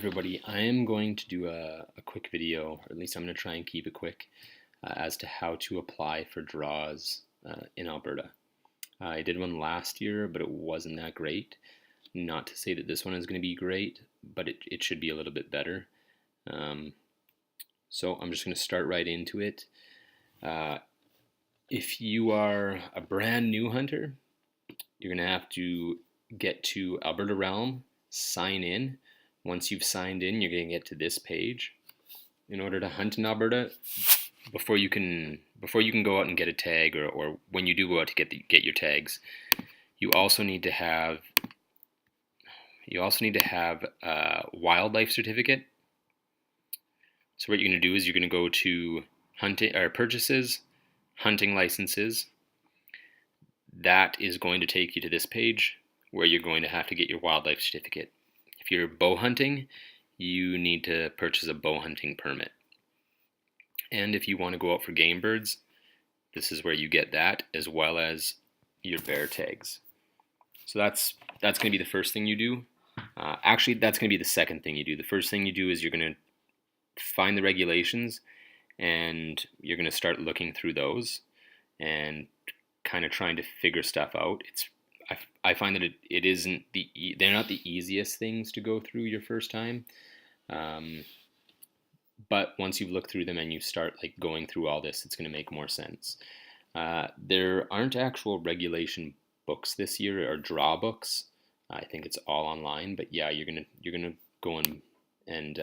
everybody. I am going to do a quick video, or at least I'm going to try and keep it quick, as to how to apply for draws in Alberta. I did one last year, but it wasn't that great. Not to say that this one is going to be great, but it should be a little bit better. So I'm just going to start right into it. If you are a brand new hunter, you're going to have to get to Alberta Realm, sign in. Once you've signed in, you're going to get to this page. In order to hunt in Alberta, before you can go out and get a tag, or when you do go out to get your tags, you also need to have a wildlife certificate. So what you're going to do is you're going to go to hunting or purchases, hunting licenses. That is going to take you to this page where you're going to have to get your wildlife certificate. If you're bow hunting, you need to purchase a bow hunting permit. And if you want to go out for game birds, this is where you get that, as well as your bear tags. So that's going to be the first thing you do. Actually, that's going to be the second thing you do. The first thing you do is you're going to find the regulations, and you're going to start looking through those and kind of trying to figure stuff out. I find that it isn't they're not the easiest things to go through your first time, but once you've looked through them and you start like going through all this, it's going to make more sense. There aren't actual regulation books this year, or draw books. I think it's all online, but yeah, you're gonna go and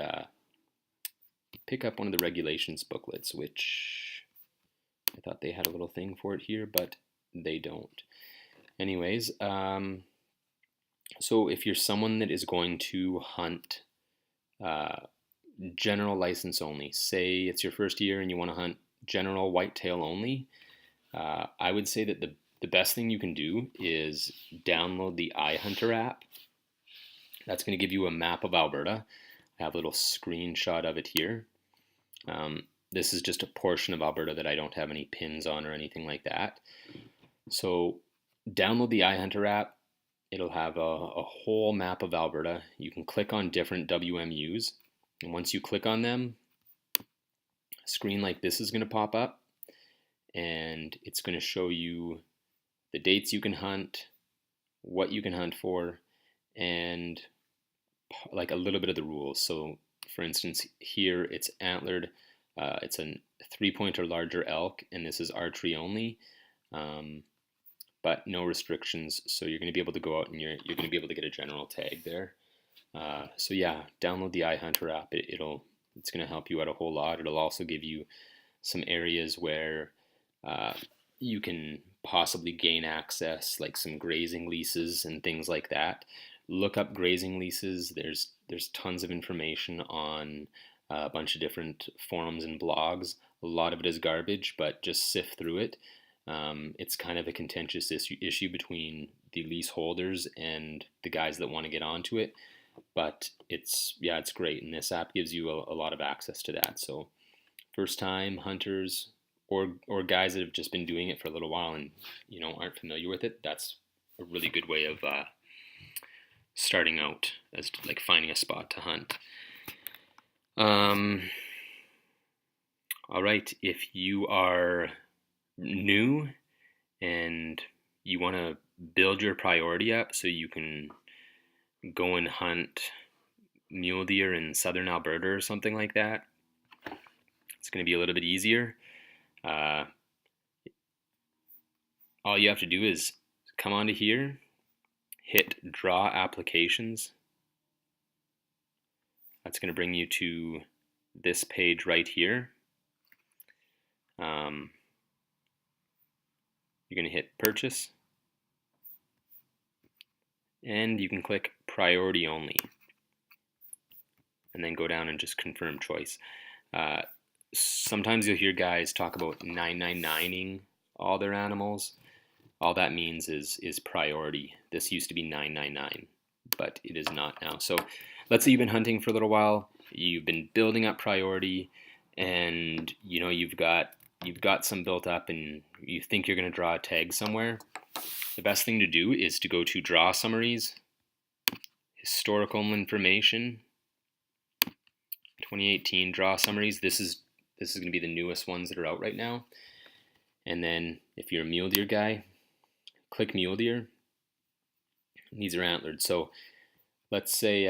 pick up one of the regulations booklets, which I thought they had a little thing for it here, but they don't. Anyways, so if you're someone that is going to hunt general license only, say it's your first year and you want to hunt general whitetail only, I would say that the best thing you can do is download the iHunter app. That's going to give you a map of Alberta. I have a little screenshot of it here. This is just a portion of Alberta that I don't have any pins on or anything like that. So download the iHunter app. It'll have a whole map of Alberta. You can click on different WMUs, and once you click on them, a screen like this is going to pop up, and it's going to show you the dates you can hunt, what you can hunt for, and like a little bit of the rules. So for instance, here it's antlered, it's a 3-point or larger elk, and this is archery only, but no restrictions. So you're going to be able to go out and you're going to be able to get a general tag there. So yeah, download the iHunter app. It's going to help you out a whole lot. It'll also give you some areas where you can possibly gain access, like some grazing leases and things like that. Look up grazing leases. There's tons of information on a bunch of different forums and blogs. A lot of it is garbage, but just sift through it. It's kind of a contentious issue between the leaseholders and the guys that want to get onto it, but it's great, and this app gives you a lot of access to that. So first time hunters or guys that have just been doing it for a little while and aren't familiar with it, that's a really good way of starting out, as to, like, finding a spot to hunt. All right, if you are new and you want to build your priority up so you can go and hunt mule deer in southern Alberta or something like that, it's going to be a little bit easier. All you have to do is come onto here, hit draw applications. That's going to bring you to this page right here. You're going to hit purchase, and you can click priority only, and then go down and just confirm choice. Sometimes you'll hear guys talk about 999ing all their animals. All that means is priority. This used to be 999, but it is not now. So let's say you've been hunting for a little while, you've been building up priority, and you've got some built up, and you think you're going to draw a tag somewhere. The best thing to do is to go to draw summaries, historical information, 2018 draw summaries. This is going to be the newest ones that are out right now. And then if you're a mule deer guy, click mule deer. These are antlered. So let's say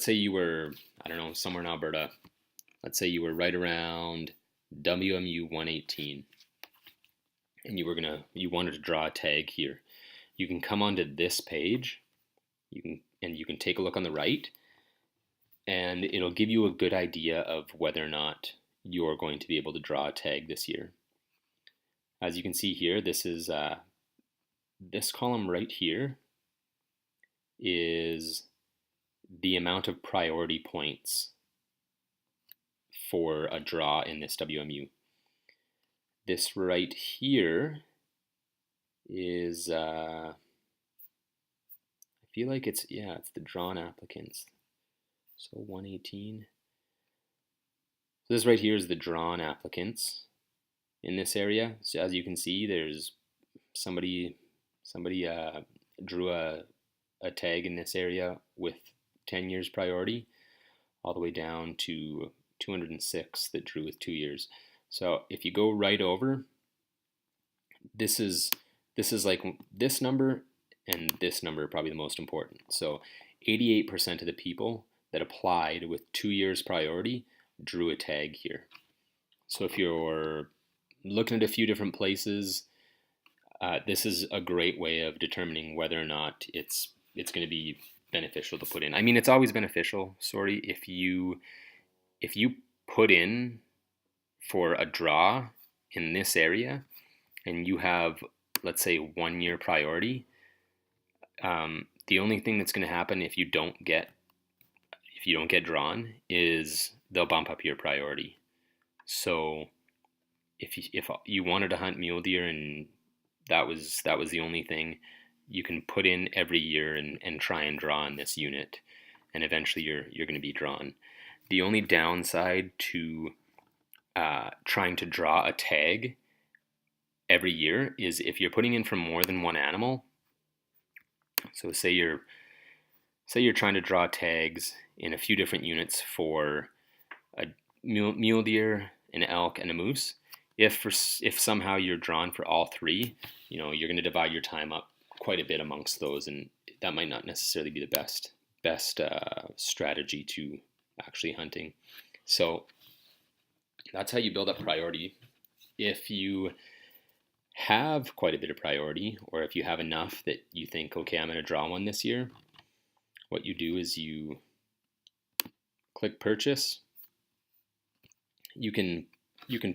you were, I don't know, somewhere in Alberta. Let's say you were right around WMU 118, and you wanted to draw a tag here. You can come onto this page. You can take a look on the right, and it'll give you a good idea of whether or not you're going to be able to draw a tag this year. As you can see here, this is this column right here is the amount of priority points for a draw in this WMU. This right here is I feel like it's the drawn applicants. So 118. So this right here is the drawn applicants in this area. So as you can see, there's somebody drew a tag in this area with 10 years priority, all the way down to 206 that drew with 2 years. So if you go right over, this is like this number and this number are probably the most important. So 88% of the people that applied with 2 years priority drew a tag here. So if you're looking at a few different places, this is a great way of determining whether or not it's going to be beneficial to put in. I mean, it's always beneficial, if you put in for a draw in this area and you have, let's say, 1 year priority, the only thing that's going to happen if you don't get drawn is they'll bump up your priority. So if you wanted to hunt mule deer and that was the only thing, you can put in every year and try and draw in this unit, and eventually you're going to be drawn. The only downside to trying to draw a tag every year is if you're putting in for more than one animal. So say you're trying to draw tags in a few different units for a mule deer, an elk, and a moose. If somehow you're drawn for all three, you're going to divide your time up quite a bit amongst those, and that might not necessarily be the best strategy to actually hunting. So that's how you build up priority. If you have quite a bit of priority, or if you have enough that you think, okay, I'm going to draw one this year, what you do is you click purchase. You can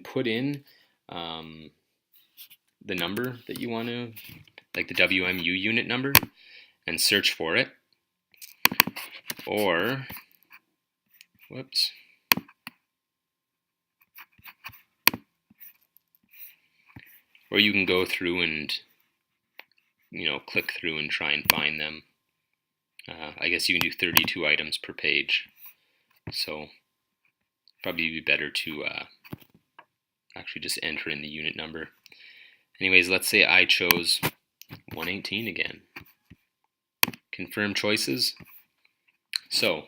put in the number that you want to, like the WMU unit number, and search for it. Or, whoops. Or you can go through and, click through and try and find them. I guess you can do 32 items per page. So probably be better to actually just enter in the unit number. Anyways, let's say I chose 118 again. Confirm choices. So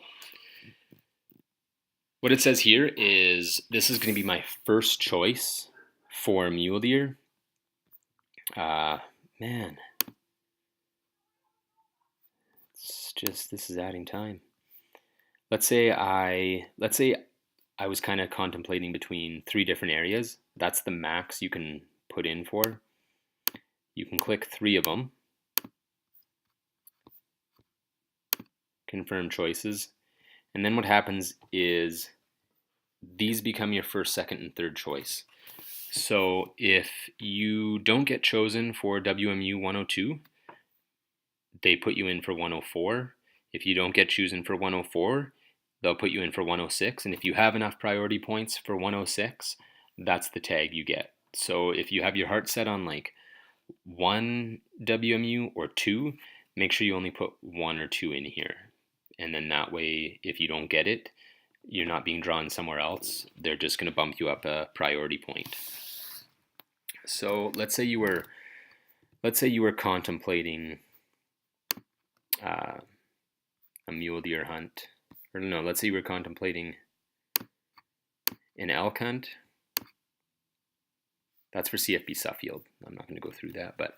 what it says here is this is going to be my first choice for mule deer. Man, it's just, this is adding time. Let's say I was kind of contemplating between 3 different areas. That's the max you can put in for. You can click 3 of them. Confirm choices. And then what happens is these become your first, second, and third choice. So if you don't get chosen for WMU 102, they put you in for 104. If you don't get chosen for 104, they'll put you in for 106. And if you have enough priority points for 106, that's the tag you get. So if you have your heart set on like 1 WMU or 2, make sure you only put 1 or 2 in here. And then that way, if you don't get it, you're not being drawn somewhere else. They're just going to bump you up a priority point. So let's say you were contemplating a mule deer hunt or no, let's say we're contemplating an elk hunt. That's for CFB Suffield. I'm not going to go through that, but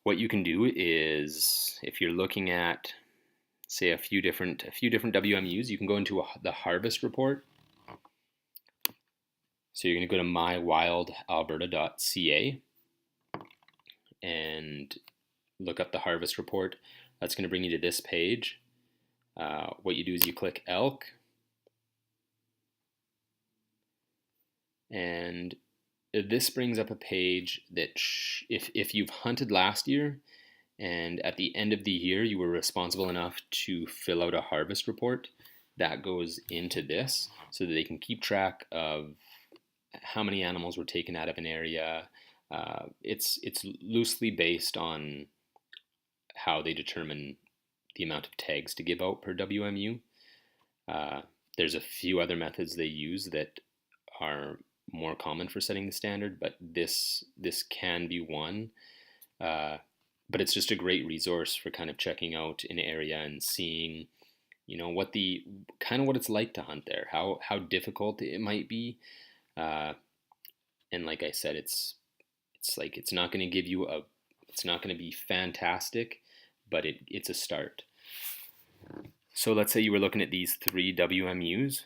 what you can do is, if you're looking at, say, a few different WMUs, you can go into the harvest report. So you're going to go to mywildalberta.ca and look up the harvest report. That's going to bring you to this page. What you do is you click elk, and this brings up a page that if you've hunted last year and at the end of the year you were responsible enough to fill out a harvest report, that goes into this so that they can keep track of how many animals were taken out of an area. It's loosely based on how they determine the amount of tags to give out per WMU. There's a few other methods they use that are more common for setting the standard, but this can be one. But it's just a great resource for kind of checking out an area and seeing, what it's like to hunt there, how difficult it might be. And like I said, it's not going to give you it's not going to be fantastic, but it's a start. So let's say you were looking at these 3 WMUs,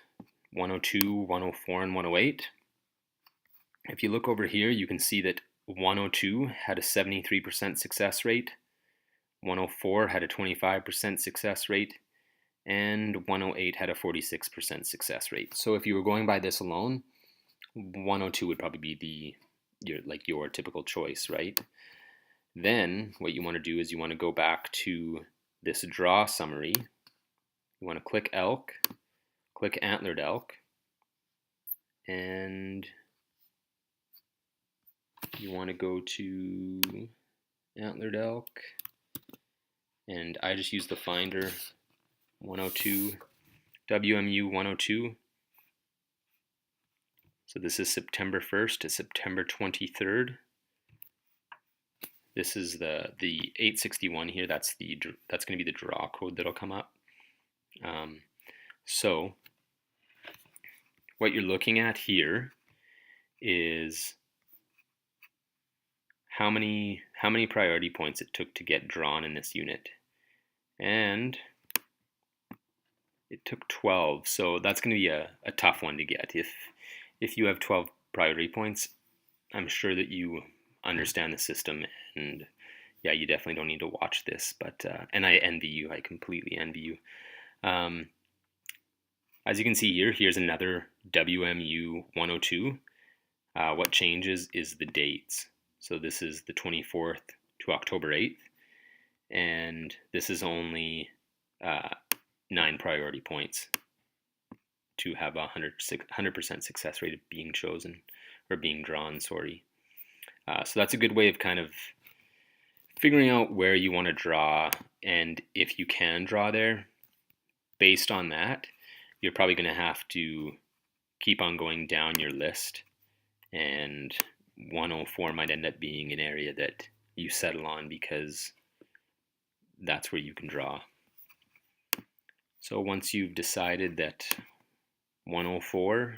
102, 104, and 108. If you look over here, you can see that 102 had a 73% success rate, 104 had a 25% success rate, and 108 had a 46% success rate. So if you were going by this alone, 102 would probably be your typical choice, right? Then what you want to do is you want to go back to this draw summary. You want to click elk, click antlered elk, and you want to go to antlered elk, and I just use the finder 102, WMU 102. So this is September 1st to September 23rd. This is the 861 here. That's going to be the draw code that'll come up. So what you're looking at here is how many priority points it took to get drawn in this unit, and it took 12. So that's going to be a tough one to get. If you have 12 priority points, I'm sure that you understand the system, and yeah, you definitely don't need to watch this. But and I envy you. I completely envy you. As you can see here, here's another WMU 102. What changes is the dates. So this is the 24th to October 8th, and this is only 9 priority points to have a 100% success rate of being chosen, or being drawn, sorry. So that's a good way of kind of figuring out where you want to draw, and if you can draw there. Based on that, you're probably going to have to keep on going down your list, and 104 might end up being an area that you settle on because that's where you can draw. So once you've decided that 104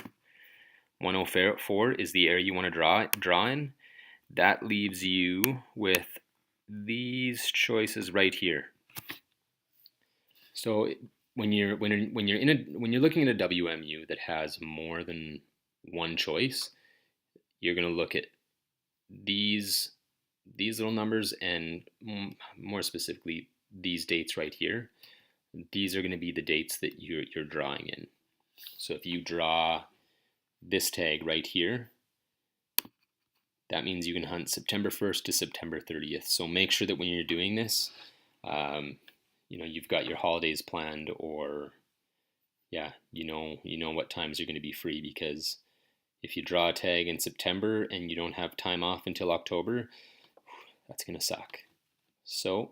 is the area you want to draw in, that leaves you with these choices right here. So when you're looking at a WMU that has more than one choice, you're going to look at these little numbers, and more specifically these dates right here. These are going to be the dates that you're drawing in. So if you draw this tag right here, that means you can hunt September 1st to September 30th. So make sure that when you're doing this, you've got your holidays planned, or yeah, you know what times you're going to be free, because if you draw a tag in September and you don't have time off until October, that's going to suck. So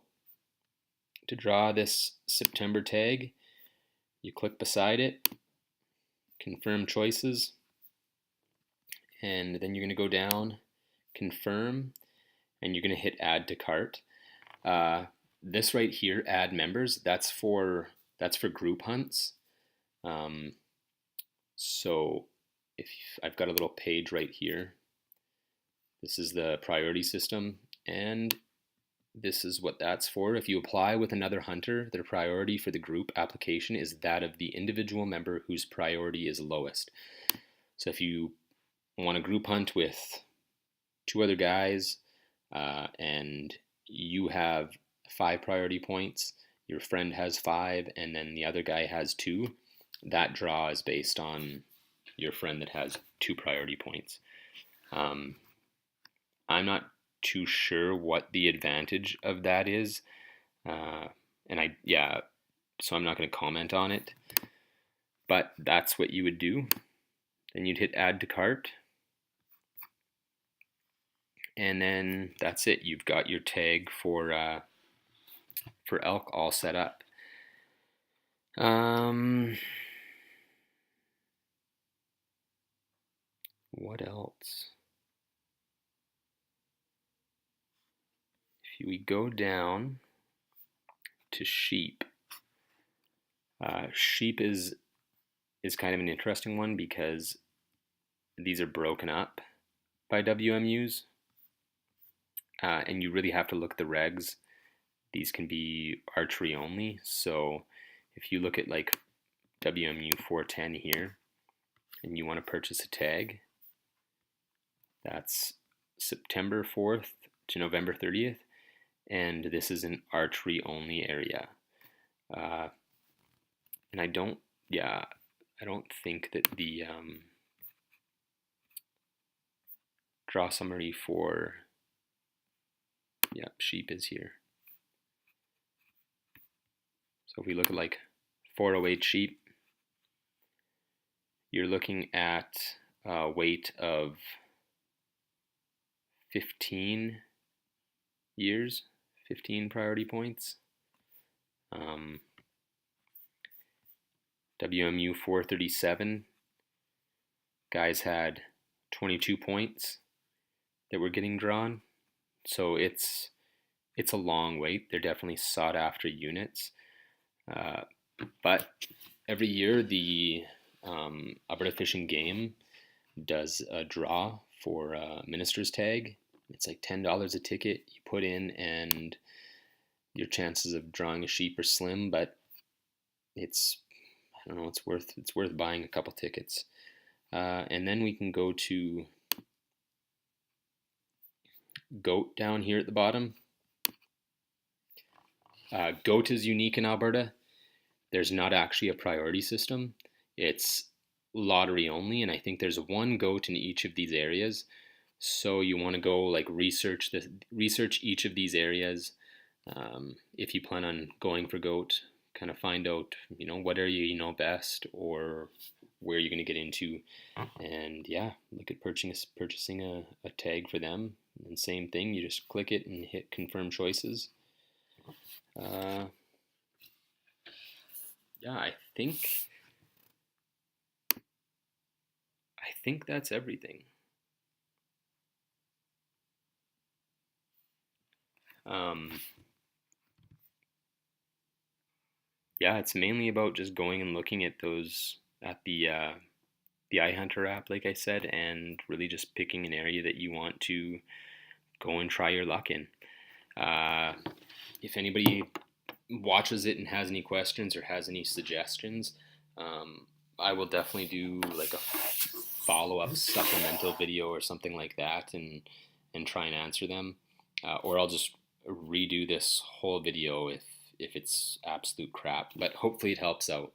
to draw this September tag, you click beside it, confirm choices, and then you're going to go down, confirm, and you're going to hit add to cart. This right here, add members, that's for that's for group hunts. So if I've got a little page right here, this is the priority system, and this is what that's for. If you apply with another hunter, their priority for the group application is that of the individual member whose priority is lowest. So if you want a group hunt with 2 other guys, and you have 5 priority points, your friend has 5, and then the other guy has 2, that draw is based on your friend that has 2 priority points. I'm not too sure what the advantage of that is, so I'm not going to comment on it, but that's what you would do. Then you'd hit add to cart, and then that's it. You've got your tag for elk all set up. What else? If we go down to sheep, sheep is kind of an interesting one because these are broken up by WMUs, and you really have to look at the regs. These can be archery only, so if you look at like WMU 410 here, and you want to purchase a tag, that's September 4th to November 30th, and this is an archery only area. And I don't think that the draw summary for sheep is here. So if we look at like 408 sheep, you're looking at a weight of 15 years, 15 priority points. WMU 437, guys had 22 points that were getting drawn, so it's a long wait. They're definitely sought after units, but every year the Alberta Fish and Game does a draw for a minister's tag. It's like $10 a ticket you put in, and your chances of drawing a sheep are slim, but it's worth buying a couple tickets. And then we can go to goat down here at the bottom. Goat is unique in Alberta. There's not actually a priority system. It's lottery only, and I think there's 1 goat in each of these areas. So you want to go like research each of these areas. If you plan on going for goat, kind of find out what area you know best or where you're going to get into, and look at purchasing a tag for them. And same thing, you just click it and hit confirm choices. I think that's everything. It's mainly about just going and looking at the iHunter app, like I said, and really just picking an area that you want to go and try your luck in. If anybody watches it and has any questions or has any suggestions, I will definitely do like a follow-up supplemental video or something like that, and try and answer them, or I'll just redo this whole video if it's absolute crap, but hopefully it helps out.